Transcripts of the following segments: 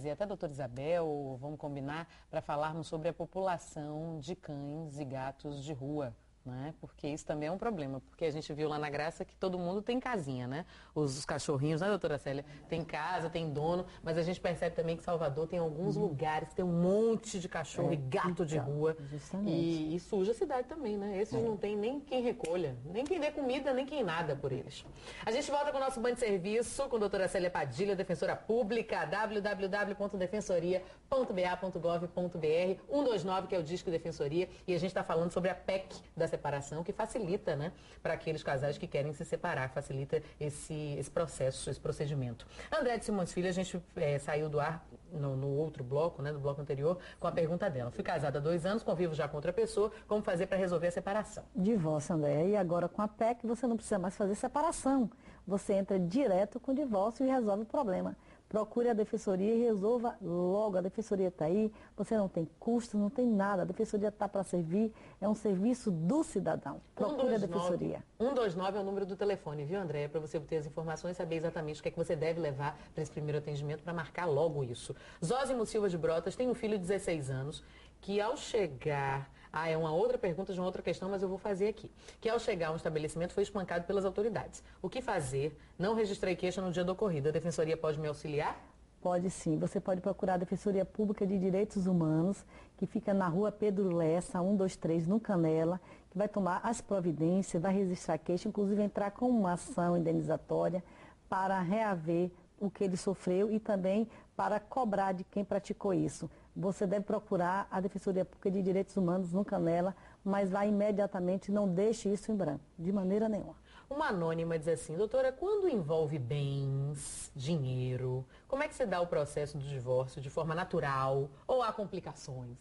E até a doutora Isabel, vamos combinar para falarmos sobre a população de cães e gatos de rua, né? Porque isso também é um problema, porque a gente viu lá na Graça que todo mundo tem casinha, né? Os cachorrinhos, né, doutora Célia? Tem casa, tem dono, mas a gente percebe também que Salvador tem alguns lugares que tem um monte de cachorro e gato de rua. Justamente. E suja a cidade também, né? Esses não tem nem quem recolha, nem quem dê comida, nem quem nada por eles. A gente volta com o nosso banho de serviço com a doutora Célia Padilha, defensora pública, www.defensoria.ba.gov.br, 129, que é o Disco Defensoria, e a gente está falando sobre a PEC da separação, que facilita, né, para aqueles casais que querem se separar, facilita esse processo, esse procedimento. André de Simões Filho, a gente saiu do ar no outro bloco, né, do bloco anterior, com a pergunta dela. Fui casada há 2 anos, convivo já com outra pessoa, como fazer para resolver a separação? Divórcio, André. E agora com a PEC você não precisa mais fazer separação. Você entra direto com o divórcio e resolve o problema. Procure a defensoria e resolva logo. A defensoria está aí, você não tem custo, não tem nada. A defensoria está para servir, é um serviço do cidadão. Procure a defensoria. 129 é o número do telefone, viu, André? Para você obter as informações e saber exatamente o que é que você deve levar para esse primeiro atendimento para marcar logo isso. Zósimo Silva de Brotas tem um filho de 16 anos que ao chegar... é uma outra pergunta de uma outra questão, mas eu vou fazer aqui. Que ao chegar a um estabelecimento foi espancado pelas autoridades. O que fazer? Não registrei queixa no dia do ocorrido. A defensoria pode me auxiliar? Pode sim. Você pode procurar a Defensoria Pública de Direitos Humanos, que fica na rua Pedro Lessa, 123, no Canela, que vai tomar as providências, vai registrar queixa, inclusive entrar com uma ação indenizatória para reaver o que ele sofreu e também para cobrar de quem praticou isso. Você deve procurar a Defensoria Pública de Direitos Humanos no Canela, mas vá imediatamente, não deixe isso em branco, de maneira nenhuma. Uma anônima diz assim, doutora, quando envolve bens, dinheiro, como é que você dá o processo do divórcio de forma natural ou há complicações?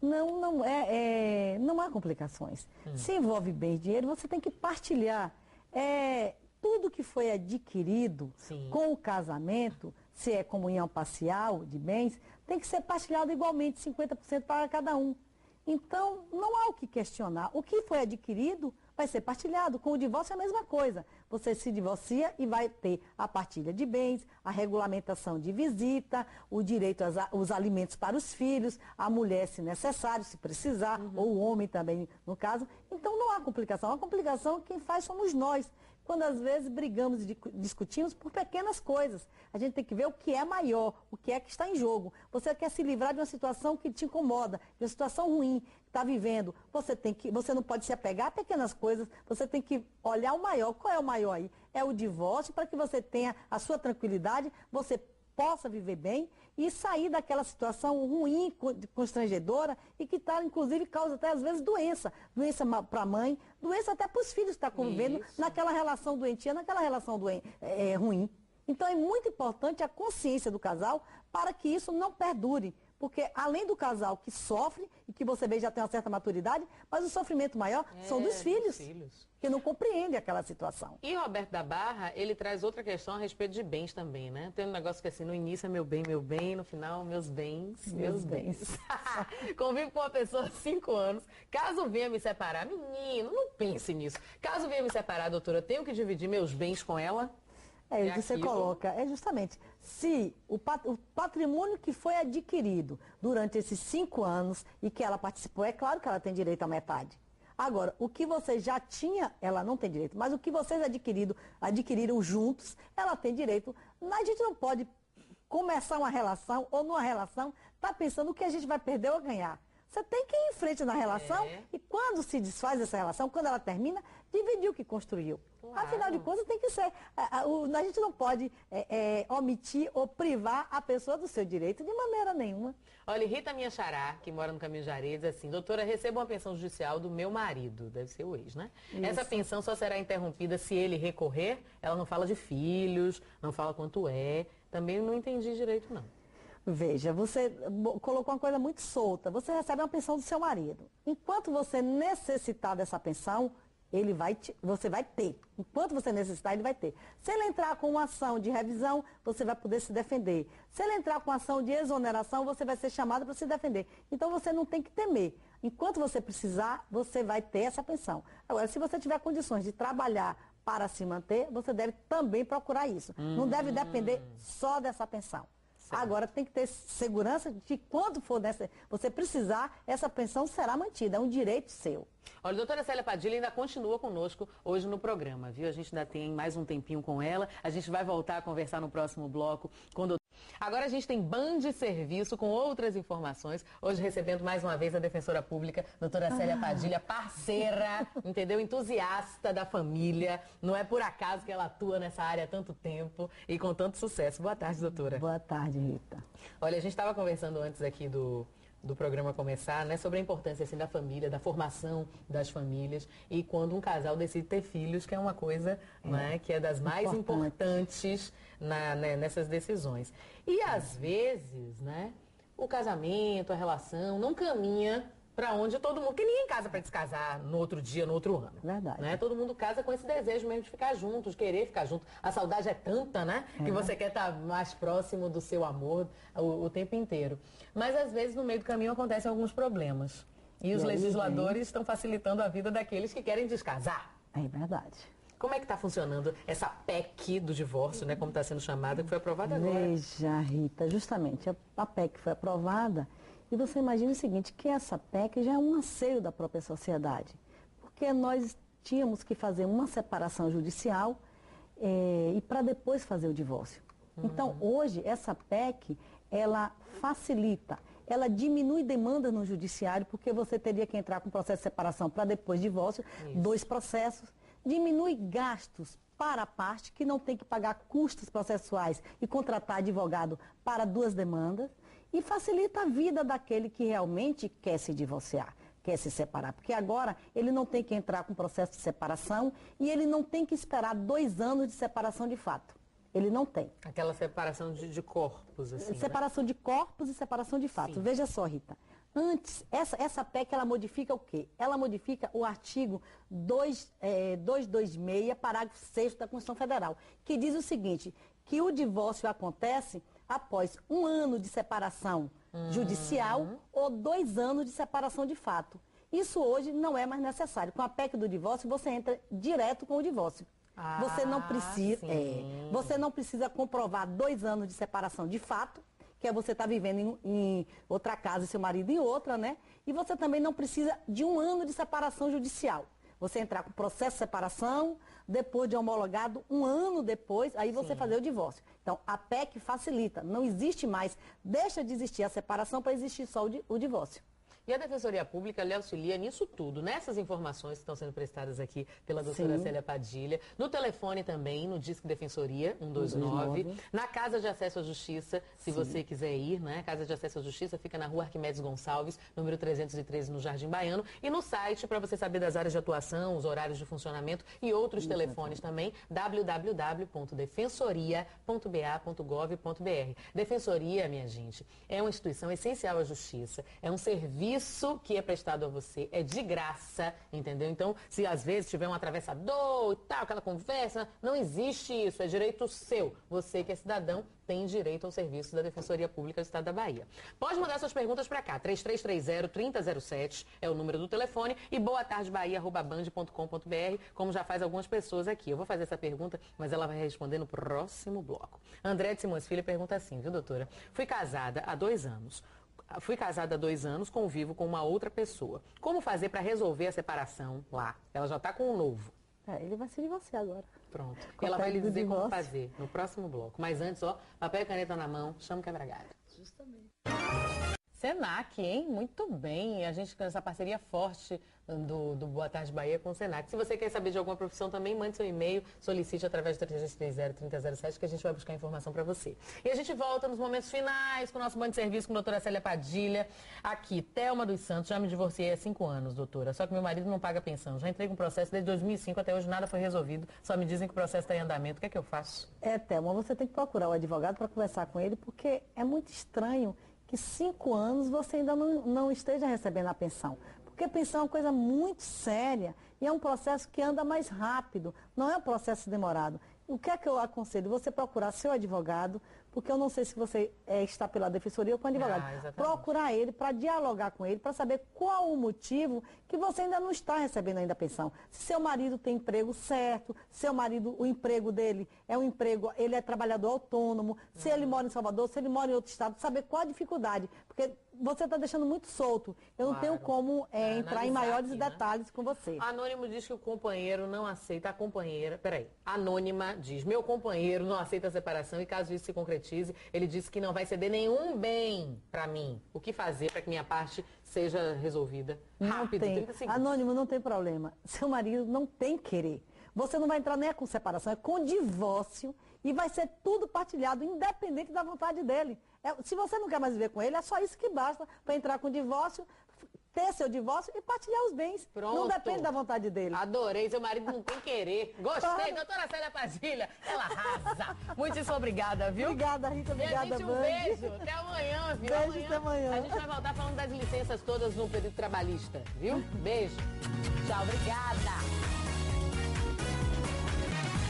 Não há complicações. Se envolve bens, dinheiro, você tem que partilhar. Tudo que foi adquirido com o casamento, se é comunhão parcial de bens, tem que ser partilhado igualmente, 50% para cada um. Então, não há o que questionar. O que foi adquirido vai ser partilhado. Com o divórcio é a mesma coisa. Você se divorcia e vai ter a partilha de bens, a regulamentação de visita, o direito aos alimentos para os filhos, a mulher, se necessário, se precisar, ou o homem também, no caso. Então, não há complicação. A complicação quem faz somos nós. Quando às vezes brigamos e discutimos por pequenas coisas. A gente tem que ver o que é maior, o que é que está em jogo. Você quer se livrar de uma situação que te incomoda, de uma situação ruim que está vivendo. Você não pode se apegar a pequenas coisas, você tem que olhar o maior. Qual é o maior aí? É o divórcio, para que você tenha a sua tranquilidade, você possa viver bem e sair daquela situação ruim, constrangedora e que tá, inclusive causa até às vezes doença para a mãe, doença até para os filhos que estão convivendo naquela relação doentia, naquela relação ruim. Então é muito importante a consciência do casal para que isso não perdure. Porque além do casal que sofre, e que você vê já tem uma certa maturidade, mas o sofrimento maior são dos filhos, que não compreendem aquela situação. E Roberto da Barra, ele traz outra questão a respeito de bens também, né? Tem um negócio que assim, no início é meu bem, no final, meus bens. Convivo com uma pessoa há 5 anos, caso venha me separar, menino, não pense nisso. Caso venha me separar, doutora, eu tenho que dividir meus bens com ela? Você coloca, justamente, se o patrimônio que foi adquirido durante esses 5 anos e que ela participou, é claro que ela tem direito à metade. Agora, o que você já tinha, ela não tem direito, mas o que vocês adquiriram juntos, ela tem direito. A gente não pode começar uma relação ou numa relação, tá pensando o que a gente vai perder ou ganhar. Você tem que ir em frente na relação e quando se desfaz essa relação, quando ela termina, dividir o que construiu. Claro. Afinal de contas, tem que ser. A gente não pode omitir ou privar a pessoa do seu direito de maneira nenhuma. Olha, Rita Minha Xará, que mora no Caminho de Areia, diz assim, doutora, recebo uma pensão judicial do meu marido, deve ser o ex, né? Isso. Essa pensão só será interrompida se ele recorrer. Ela não fala de filhos, não fala quanto é. Também não entendi direito, não. Veja, você colocou uma coisa muito solta. Você recebe uma pensão do seu marido. Enquanto você necessitar dessa pensão, você vai ter. Enquanto você necessitar, ele vai ter. Se ele entrar com uma ação de revisão, você vai poder se defender. Se ele entrar com ação de exoneração, você vai ser chamado para se defender. Então você não tem que temer. Enquanto você precisar, você vai ter essa pensão. Agora, se você tiver condições de trabalhar para se manter, você deve também procurar isso. Não deve depender só dessa pensão. Agora tem que ter segurança de que quando for você precisar, essa pensão será mantida, é um direito seu. Olha, a doutora Célia Padilha ainda continua conosco hoje no programa, viu? A gente ainda tem mais um tempinho com ela, a gente vai voltar a conversar no próximo bloco com o doutor. Agora a gente tem Band de Serviço com outras informações. Hoje recebendo mais uma vez a defensora pública, doutora Célia Padilha, parceira, entendeu? Entusiasta da família. Não é por acaso que ela atua nessa área há tanto tempo e com tanto sucesso. Boa tarde, doutora. Boa tarde, Rita. Olha, a gente estava conversando antes aqui do programa começar, né, sobre a importância assim, da família, da formação das famílias e quando um casal decide ter filhos, que é uma coisa né, que é das mais importantes nessas decisões. E às vezes, né, o casamento, a relação não caminha para onde todo mundo, que ninguém casa para descasar no outro dia, no outro ano. Verdade. Né? Todo mundo casa com esse desejo mesmo de ficar junto, de querer ficar junto. A saudade é tanta, né? Que você quer estar mais próximo do seu amor o tempo inteiro. Mas às vezes no meio do caminho acontecem alguns problemas. E os legisladores estão facilitando a vida daqueles que querem descasar. É verdade. Como é que está funcionando essa PEC do divórcio, né? Como está sendo chamada, que foi aprovada agora? Veja, Rita, justamente a PEC foi aprovada. E você imagina o seguinte, que essa PEC já é um anseio da própria sociedade. Porque nós tínhamos que fazer uma separação judicial e para depois fazer o divórcio. Então, hoje, essa PEC, ela facilita, ela diminui demanda no judiciário, porque você teria que entrar com processo de separação para depois divórcio, 2 processos. Diminui gastos para a parte, que não tem que pagar custos processuais e contratar advogado para 2 demandas. E facilita a vida daquele que realmente quer se divorciar, quer se separar. Porque agora ele não tem que entrar com processo de separação e ele não tem que esperar 2 anos de separação de fato. Ele não tem. Aquela separação de corpos, assim. Separação de corpos e separação de fato. Sim. Veja só, Rita. Antes, essa PEC, ela modifica o quê? Ela modifica o artigo 226, parágrafo 6º da Constituição Federal, que diz o seguinte, que o divórcio acontece após 1 ano de separação judicial ou 2 anos de separação de fato. Isso hoje não é mais necessário. Com a PEC do divórcio, você entra direto com o divórcio. Você não precisa comprovar 2 anos de separação de fato, que é você estar vivendo em outra casa e seu marido em outra, né? E você também não precisa de 1 ano de separação judicial. Você entrar com processo de separação, depois de homologado, 1 ano depois, aí você fazer o divórcio. Então, a PEC facilita, não existe mais, deixa de existir a separação para existir só o divórcio. E a Defensoria Pública lhe auxilia nisso tudo, nessas informações que estão sendo prestadas aqui pela doutora Célia Padilha, no telefone também, no Disque Defensoria 129, na Casa de Acesso à Justiça, se você quiser ir, né? Casa de Acesso à Justiça fica na Rua Arquimedes Gonçalves, número 313, no Jardim Baiano, e no site, para você saber das áreas de atuação, os horários de funcionamento e outros telefones também, www.defensoria.ba.gov.br. Defensoria, minha gente, é uma instituição essencial à justiça, é um serviço que é prestado a você, é de graça, entendeu? Então, se às vezes tiver um atravessador e tal, aquela conversa, não existe isso, é direito seu. Você que é cidadão tem direito ao serviço da Defensoria Pública do Estado da Bahia. Pode mandar suas perguntas para cá, 3330-3007 é o número do telefone e boatardebahia@band.com.br, como já faz algumas pessoas aqui. Eu vou fazer essa pergunta, mas ela vai responder no próximo bloco. André de Simões Filho pergunta assim, viu, doutora? Fui casada há 2 anos. Convivo com uma outra pessoa. Como fazer para resolver a separação lá? Ela já está com um novo. Ele vai se divorciar agora. Pronto. E ela vai lhe dizer como fazer no próximo bloco. Mas antes, ó, papel e caneta na mão, chama o quebra-galho. Justamente. Senac, hein? Muito bem. A gente com essa parceria forte do Boa Tarde Bahia com o Senac. Se você quer saber de alguma profissão também, mande seu e-mail, solicite através do 3330-3007 que a gente vai buscar informação para você. E a gente volta nos momentos finais com o nosso banco de serviço com a doutora Célia Padilha. Aqui, Thelma dos Santos, já me divorciei há 5 anos, doutora. Só que meu marido não paga pensão. Já entrei com processo desde 2005, até hoje nada foi resolvido. Só me dizem que o processo está em andamento. O que é que eu faço? Thelma, você tem que procurar o advogado para conversar com ele, porque é muito estranho que 5 anos você ainda não esteja recebendo a pensão. Porque a pensão é uma coisa muito séria e é um processo que anda mais rápido, não é um processo demorado. O que é que eu aconselho? Você procurar seu advogado, porque eu não sei se você está pela defensoria ou com o advogado. Procurar ele para dialogar com ele, para saber qual o motivo que você ainda não está recebendo ainda a pensão. Se seu marido tem emprego certo, seu marido, o emprego dele é um emprego, ele é trabalhador autônomo, se ele mora em Salvador, se ele mora em outro estado, saber qual a dificuldade, porque você está deixando muito solto. Eu não tenho como entrar em maiores detalhes com você. Anônimo diz que o companheiro não aceita a companheira. Peraí. Anônima diz: meu companheiro não aceita a separação e caso isso se concretize, ele disse que não vai ceder nenhum bem para mim. O que fazer para que minha parte seja resolvida? Rápido, 30 segundos. Anônimo, não tem problema. Seu marido não tem querer. Você não vai entrar nem com separação, é com divórcio e vai ser tudo partilhado, independente da vontade dele. Se você não quer mais viver com ele, é só isso que basta para entrar com divórcio, ter seu divórcio e partilhar os bens. Pronto. Não depende da vontade dele. Adorei, seu marido não tem querer. Gostei, doutora Célia Padilha, ela arrasa. Muitíssimo obrigada, viu? Obrigada, Rita, obrigada, Band. Um beijo, até amanhã, viu? Beijo, até amanhã. A gente vai voltar falando das licenças todas no período trabalhista, viu? Beijo. Tchau, obrigada.